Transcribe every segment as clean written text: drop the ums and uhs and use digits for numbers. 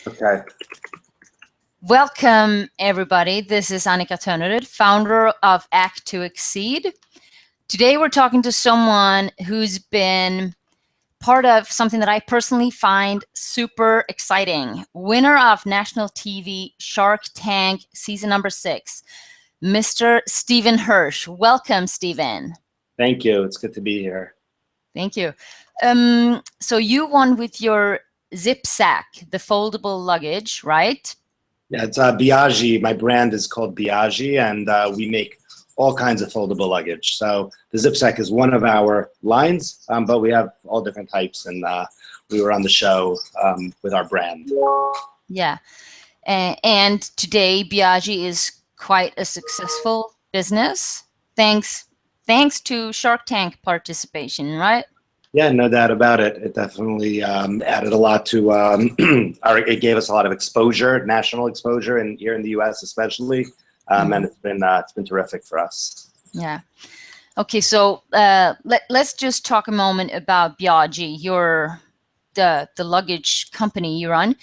Okay. Welcome, everybody. This is Annica Törneryd, founder of Act to Exceed. Today, we're talking to someone who's been part of something that I personally find super exciting. Winner of national TV Shark Tank season number 6, Mr. Stephen Hersch. Welcome, Stephen. Thank you. It's good to be here. Thank you. So you won with your zip sack, the foldable luggage, right? Yeah, it's Biaggi. My brand is called Biaggi, and we make all kinds of foldable luggage. So the zip sack is one of our lines, but we have all different types, and we were on the show with our brand. Yeah. And today, Biaggi is quite a successful business, thanks to Shark Tank participation, right? Yeah, no doubt about it. It definitely added a lot to it gave us a lot of exposure, national exposure, and here in the U.S. especially, and it's been terrific for us. Yeah. Okay, so let's just talk a moment about Biaggi, the luggage company you run,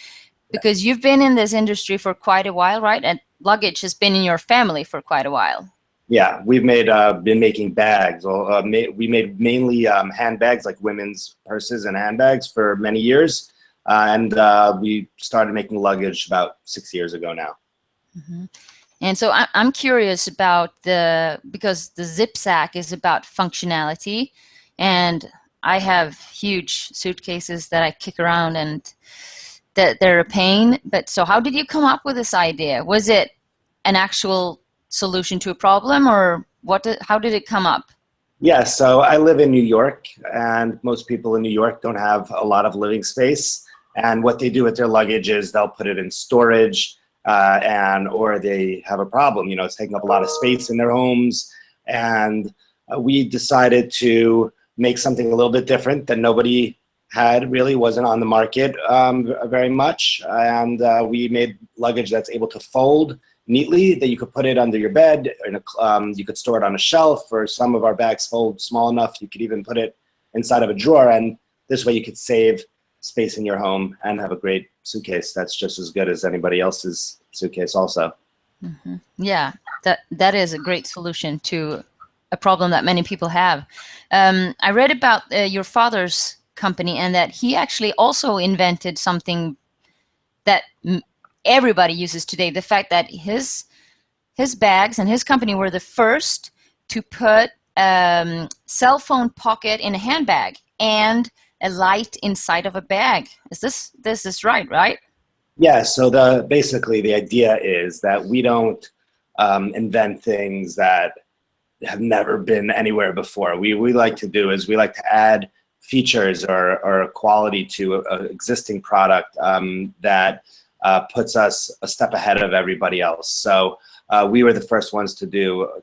because you've been in this industry for quite a while, right? And luggage has been in your family for quite a while. Yeah, we've been making bags. We made mainly handbags, like women's purses and handbags, for many years, and we started making luggage about 6 years ago now. Mm-hmm. And so I'm curious about because the zip sack is about functionality, and I have huge suitcases that I kick around, and they're a pain. But so how did you come up with this idea? Was it an actual solution to a problem, or how did it come up? Yeah, so I live in New York, and most people in New York don't have a lot of living space. And what they do with their luggage is they'll put it in storage, or they have a problem. You know, it's taking up a lot of space in their homes. And we decided to make something a little bit different that nobody wasn't on the market very much. And we made luggage that's able to fold neatly, that you could put it under your bed, you could store it on a shelf, or some of our bags fold small enough you could even put it inside of a drawer, and this way you could save space in your home and have a great suitcase that's just as good as anybody else's suitcase also. Mm-hmm. Yeah, that is a great solution to a problem that many people have. I read about your father's company, and that he actually also invented something that everybody uses today. The fact that his bags and his company were the first to put cell phone pocket in a handbag and a light inside of a bag. This is right? Yeah, so basically the idea is that we don't invent things that have never been anywhere before. We like to add features or quality to an existing product that puts us a step ahead of everybody else. So we were the first ones to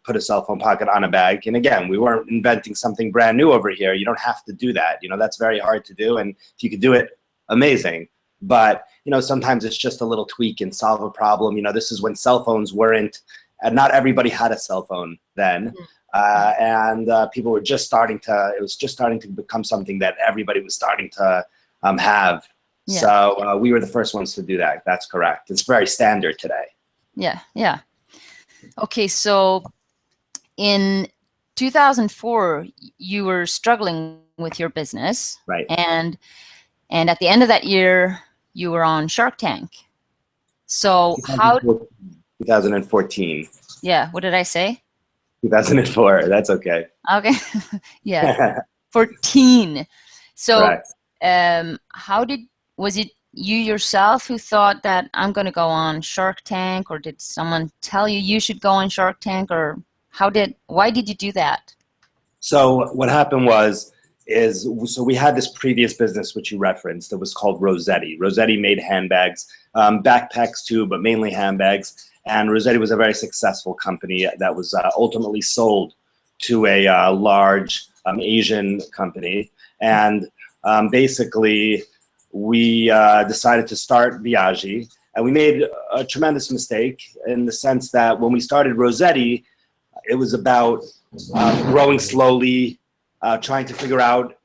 put a cell phone pocket on a bag. And again, we weren't inventing something brand new over here. You don't have to do that. You know, that's very hard to do. And if you could do it, amazing. But, you know, sometimes it's just a little tweak and solve a problem. You know, this is when cell phones weren't, and not everybody had a cell phone then. And people were just it was just starting to become something that everybody was starting to have. Yeah. So we were the first ones to do that. That's correct. It's very standard today. Yeah. Okay, so in 2004, you were struggling with your business. Right. And at the end of that year, you were on Shark Tank. So 2014. Yeah, what did I say? 2004, that's okay. Okay, yeah, 14. So right. Was it you yourself who thought that I'm going to go on Shark Tank, or did someone tell you should go on Shark Tank, or why did you do that? So what happened so we had this previous business which you referenced that was called Rossetti. Rossetti made handbags, backpacks too, but mainly handbags. And Rossetti was a very successful company that was ultimately sold to a large Asian company. And basically, we decided to start Biaggi. And we made a tremendous mistake in the sense that when we started Rossetti, it was about growing slowly, trying to figure out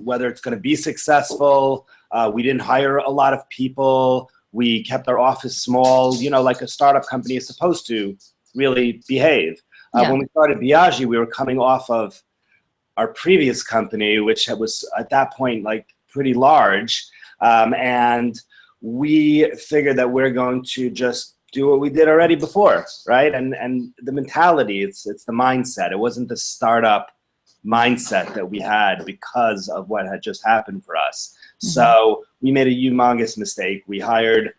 whether it's going to be successful. We didn't hire a lot of people. We kept our office small, you know, like a startup company is supposed to really behave. When we started Biaggi, we were coming off of our previous company, which was at that point like pretty large, and we figured that we're going to just do what we did already before, right? And the mentality, it's the mindset. It wasn't the startup mindset that we had because of what had just happened for us. So we made a humongous mistake. We hired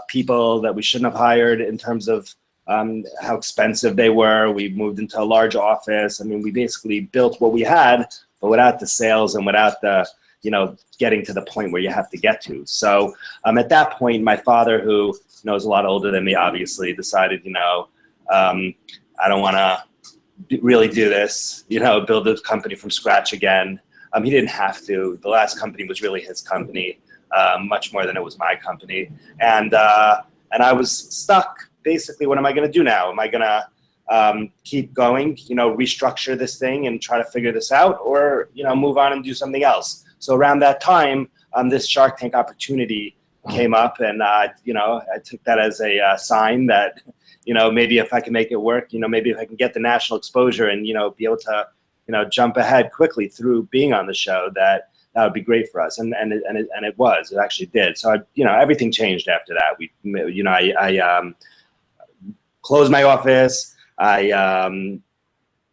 people that we shouldn't have hired in terms of how expensive they were. We moved into a large office. I mean, we basically built what we had, but without the sales and without the, you know, getting to the point where you have to get to. So at that point, my father, who knows a lot older than me, obviously, decided, you know, I don't want to really do this, you know, build a company from scratch again. He didn't have to. The last company was really his company, much more than it was my company. And I was stuck. Basically, what am I going to do now? Am I going to keep going, you know, restructure this thing and try to figure this out, or, you know, move on and do something else? So around that time, this Shark Tank opportunity came up, and, you know, I took that as a sign that, you know, maybe if I can make it work, you know, maybe if I can get the national exposure and, you know, be able to, you know, jump ahead quickly through being on the show, that would be great for us. And it was. It actually did. So, you know, everything changed after that. We, you know, I closed my office. I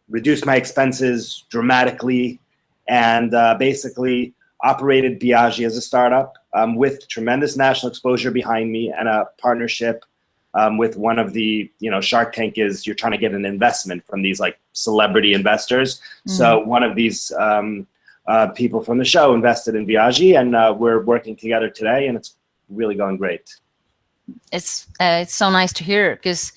reduced my expenses dramatically, and basically operated Biaggi as a startup with tremendous national exposure behind me, and a partnership with one of the, you know, Shark Tank is, you're trying to get an investment from these like celebrity investors. So one of these people from the show invested in Biaggi, and we're working together today, and it's really going great. It's so nice to hear, because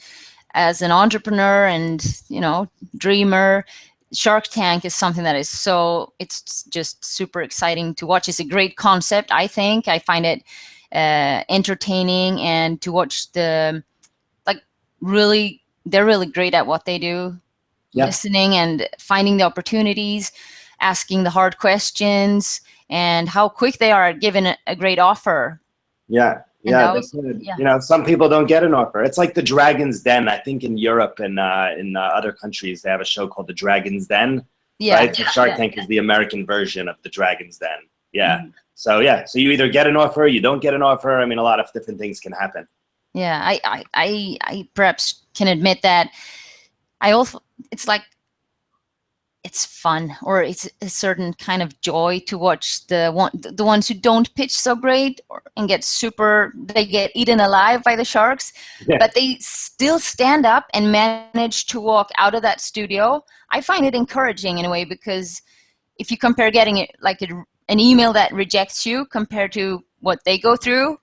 as an entrepreneur and, you know, dreamer, Shark Tank is something that is so, it's just super exciting to watch. It's a great concept, I think. I find it entertaining, and to watch the, like, really, they're really great at what they do. Listening and finding the opportunities, asking the hard questions, and how quick they are at giving a great offer. Yeah, that's good. You know, some people don't get an offer. It's like the Dragon's Den. I think in Europe and in other countries, they have a show called the Dragon's Den. Right? So Shark Tank is the American version of the Dragon's Den. So so you either get an offer, or you don't get an offer. I mean, a lot of different things can happen. Yeah, I perhaps can admit that I also, it's like, it's fun, or it's a certain kind of joy to watch the ones who don't pitch so great, and they get eaten alive by the sharks, but they still stand up and manage to walk out of that studio. I find it encouraging in a way, because if you compare getting it like an email that rejects you compared to what they go through,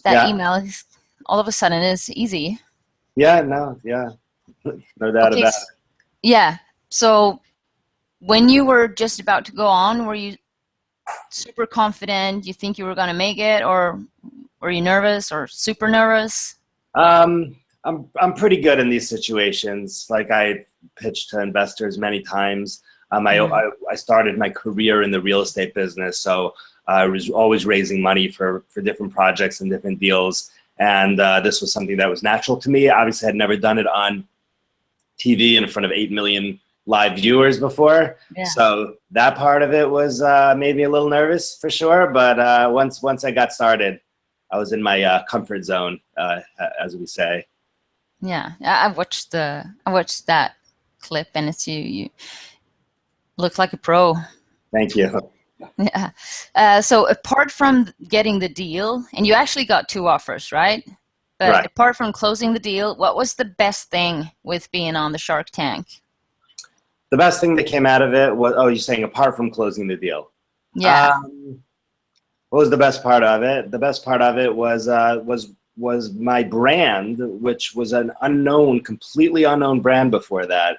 that email is all of a sudden is easy. No doubt about it. Yeah. So when you were just about to go on, were you super confident? You think you were going to make it, or were you nervous or super nervous? I'm pretty good in these situations. Like, I pitched to investors many times. I started my career in the real estate business, so I was always raising money for different projects and different deals. And this was something that was natural to me. Obviously, I had never done it on TV in front of 8 million live viewers before. So that part of it was maybe a little nervous for sure. But once I got started, I was in my comfort zone, as we say. Yeah, I watched that clip, and it's you look like a pro. Thank you. Yeah. So apart from getting the deal, and you actually got 2 offers, right? But apart from closing the deal, what was the best thing with being on the Shark Tank? The best thing that came out of it was, you're saying apart from closing the deal? Yeah. What was the best part of it? The best part of it was my brand, which was an completely unknown brand before that.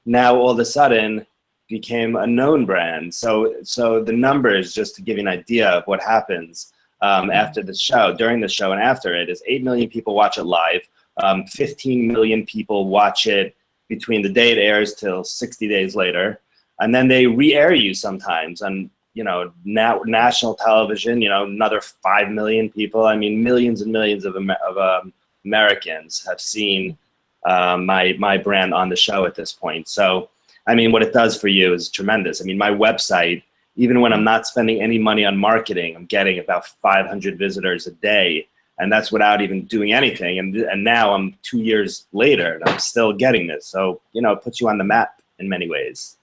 Now all of a sudden became a known brand. So the numbers, just to give you an idea of what happens after the show, during the show and after it, is 8 million people watch it live. 15 million people watch it between the day it airs till 60 days later. And then they re-air you sometimes on now national television, another 5 million people. I mean, millions and millions of Americans have seen my brand on the show at this point. So, I mean, what it does for you is tremendous. I mean, my website, even when I'm not spending any money on marketing, I'm getting about 500 visitors a day, and that's without even doing anything. And now I'm 2 years later, and I'm still getting this. So, it puts you on the map in many ways.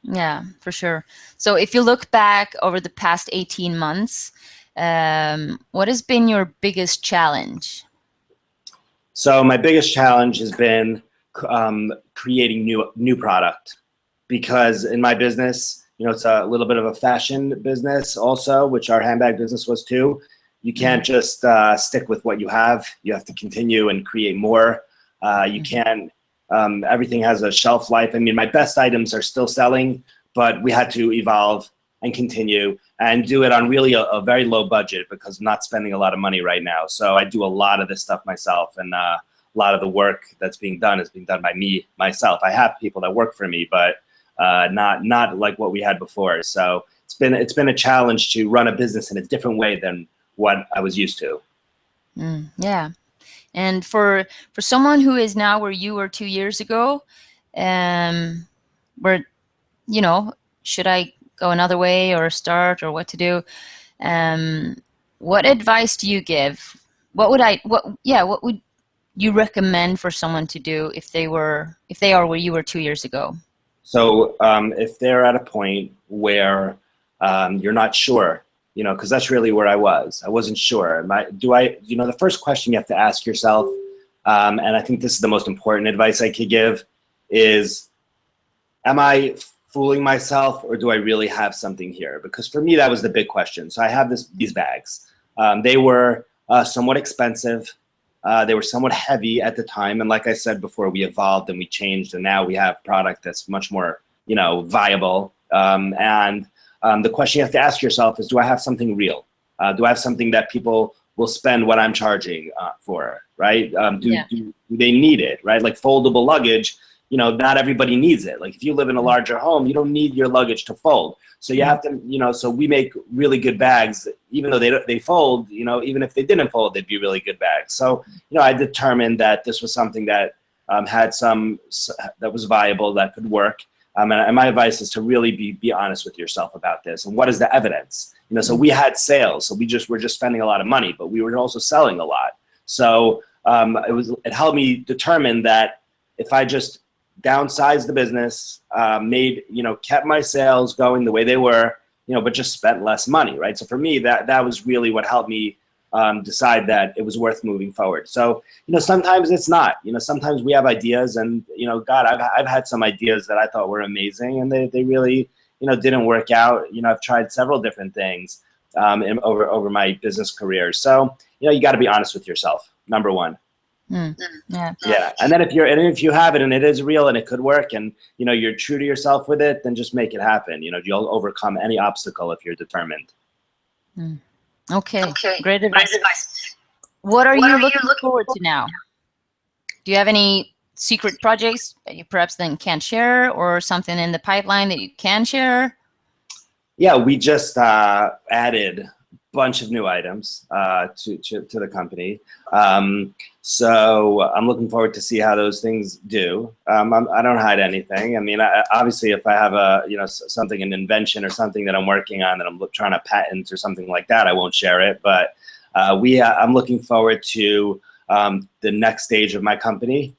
Yeah, for sure. So if you look back over the past 18 months, what has been your biggest challenge? So my biggest challenge has been creating new product, because in my business, it's a little bit of a fashion business also, which our handbag business was too. You can't just stick with what you have. You have to continue and create more. You can't. Everything has a shelf life. I mean, my best items are still selling, but we had to evolve and continue and do it on really a very low budget, because I'm not spending a lot of money right now. So I do a lot of this stuff myself, and a lot of the work that's being done is being done by myself. I have people that work for me, but not like what we had before. So it's been a challenge to run a business in a different way than what I was used to. Yeah. And for someone who is now where you were 2 years ago, where, should I go another way or start, or what to do? What advice do you give? What would you recommend for someone to do if they are where you were 2 years ago? So if they're at a point where you're not sure, because that's really where I was. I wasn't sure. The first question you have to ask yourself, and I think this is the most important advice I could give, is, am I fooling myself, or do I really have something here? Because for me, that was the big question. So I have these bags. They were somewhat expensive. They were somewhat heavy at the time. And like I said before, we evolved and we changed, and now we have product that's much more, viable. The question you have to ask yourself is, do I have something real? Do I have something that people will spend what I'm charging for, right? Do they need it, right? Like foldable luggage, not everybody needs it. Like if you live in a larger home, you don't need your luggage to fold. So you have to, so we make really good bags, even though they fold, even if they didn't fold, they'd be really good bags. So, I determined that this was something that that was viable, that could work. And my advice is to really be honest with yourself about this. And what is the evidence? So we had sales, so we're just spending a lot of money, but we were also selling a lot. So it helped me determine that if I just downsized the business, kept my sales going the way they were, but just spent less money, right? So for me, that was really what helped me decide that it was worth moving forward. So, sometimes it's not. Sometimes we have ideas, and God, I've had some ideas that I thought were amazing, and they really didn't work out. I've tried several different things over my business career. So you got to be honest with yourself. Number one. Yeah. And then if you have it and it is real and it could work, and you're true to yourself with it, then just make it happen. You'll overcome any obstacle if you're determined. Okay. Great advice. What are you looking forward to now? Do you have any secret projects that you perhaps then can't share, or something in the pipeline that you can share? Yeah, we just added a bunch of new items to the company. So I'm looking forward to see how those things do. I don't hide anything. I mean, obviously, if I have something, an invention or something that I'm working on that I'm trying to patent or something like that, I won't share it. But I'm looking forward to the next stage of my company.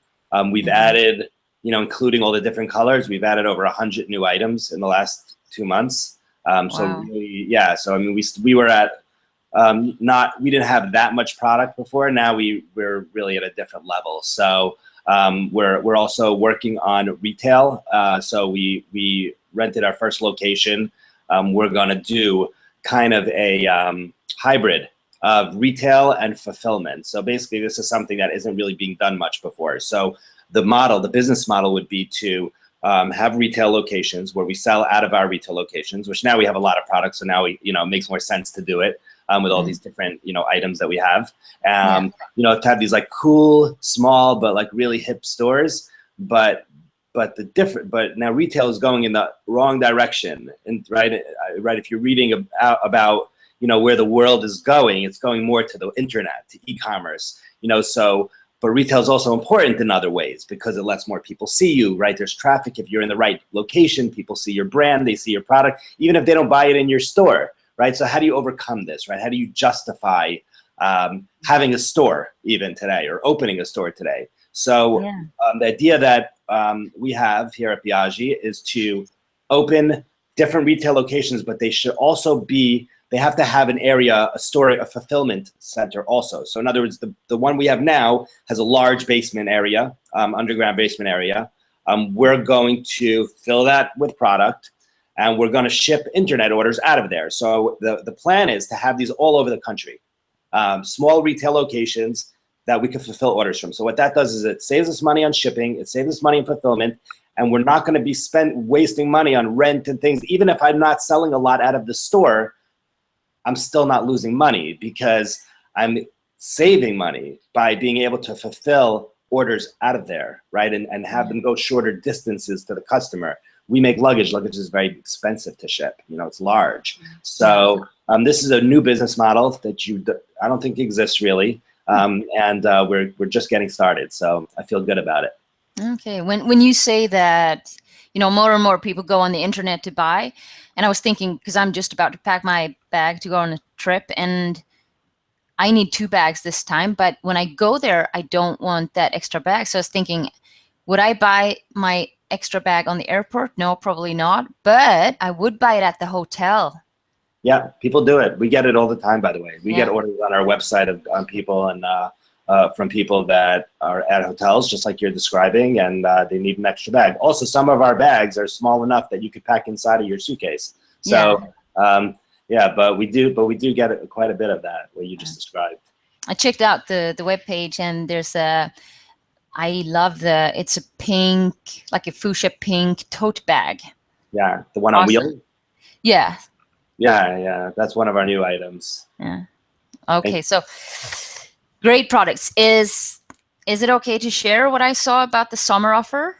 We've added, including all the different colors, we've added over 100 new items in the last 2 months. Wow. So really, yeah. So I mean, we were at we didn't have that much product before. Now we're really at a different level. So we're also working on retail. So we rented our first location. We're gonna do kind of a hybrid of retail and fulfillment. So basically, this is something that isn't really being done much before. So the business model would be to have retail locations where we sell out of our retail locations, which now we have a lot of products. So now it makes more sense to do it with all these different, items that we have. To have these like cool, small, but like really hip stores. But now retail is going in the wrong direction, and right, if you're reading about where the world is going, it's going more to the internet, to e-commerce, so. But retail is also important in other ways because it lets more people see you, right? There's traffic. If you're in the right location, people see your brand, they see your product, even if they don't buy it in your store, right? So how do you overcome this, right? How do you justify having a store even today, or opening a store today? So the idea that we have here at Biaggi is to open different retail locations, but they should also be, they have to have an area, a store, a fulfillment center also. So in other words, the one we have now has a large basement area, underground basement area. We're going to fill that with product, and we're going to ship internet orders out of there. So the plan is to have these all over the country, small retail locations that we can fulfill orders from. So what that does is it saves us money on shipping, it saves us money on fulfillment, and we're not going to be wasting money on rent and things. Even if I'm not selling a lot out of the store, I'm still not losing money because I'm saving money by being able to fulfill orders out of there, right? And have them go shorter distances to the customer. We make luggage. Luggage is very expensive to ship. It's large. So this is a new business model that I don't think exists really. And we're just getting started. So I feel good about it. Okay. When you say that, more and more people go on the internet to buy, and I was thinking, because I'm just about to pack my bag to go on a trip, and I need 2 bags this time, but when I go there, I don't want that extra bag. So I was thinking, would I buy my extra bag on the airport? No, probably not, but I would buy it at the hotel. Yeah, people do it. We get it all the time, by the way. We get orders on our website on people and from people that are at hotels, just like you're describing, and they need an extra bag. Also, some of our bags are small enough that you could pack inside of your suitcase. So, but we do get quite a bit of that, what you just described. I checked out the webpage, and there's I love it's a pink, like a fuchsia pink tote bag. Yeah, the one on wheels? Yeah. Yeah, that's one of our new items. Yeah. Okay, so great products. Is it okay to share what I saw about the summer offer?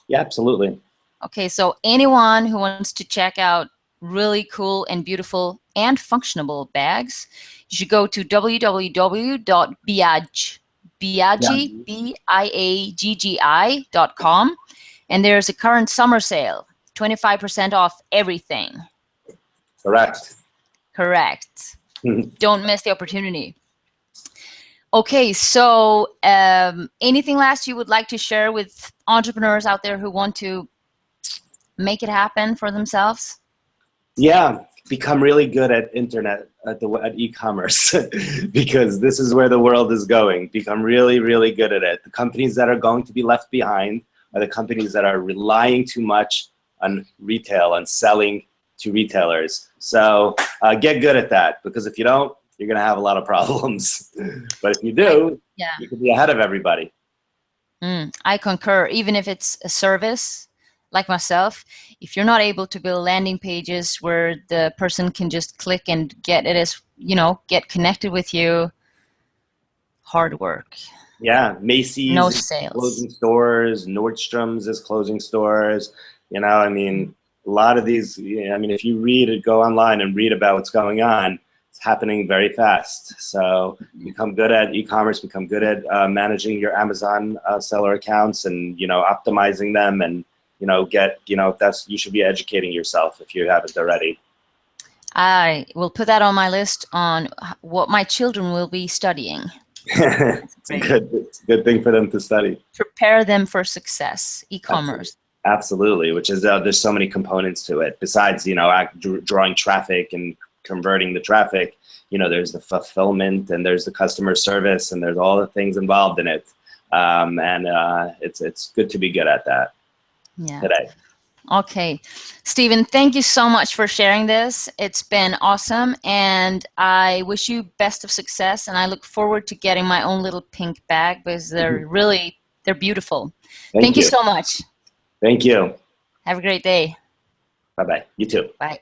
Yeah, absolutely. Okay, so anyone who wants to check out really cool and beautiful and functional bags, you should go to Biaggi.com, and there's a current summer sale, 25% off everything. Correct. Don't miss the opportunity. Okay, so anything last you would like to share with entrepreneurs out there who want to make it happen for themselves? Yeah, become really good at internet, at e-commerce, because this is where the world is going. Become really, really good at it. The companies that are going to be left behind are the companies that are relying too much on retail, on selling to retailers. So get good at that, because if you don't, you're going to have a lot of problems. But if you do, you can be ahead of everybody. I concur. Even if it's a service, like myself, if you're not able to build landing pages where the person can just click and get it as, get connected with you, hard work. Yeah, Macy's no is sales. Closing stores, Nordstrom's is closing stores. I mean, a lot of these, I mean, if you go online and read about what's going on, it's happening very fast. So become good at e-commerce, become good at managing your Amazon seller accounts and, optimizing them, and, you should be educating yourself if you haven't already. I will put that on my list on what my children will be studying. It's a good thing for them to study. Prepare them for success, e-commerce. Absolutely, which is there's so many components to it. Besides, drawing traffic and converting the traffic, there's the fulfillment, and there's the customer service, and there's all the things involved in it. It's good to be good at that today. Okay, Stephen, thank you so much for sharing this. It's been awesome, and I wish you best of success, and I look forward to getting my own little pink bag, because they're beautiful. Thank you so much. Thank you. Have a great day. Bye-bye. You too. Bye.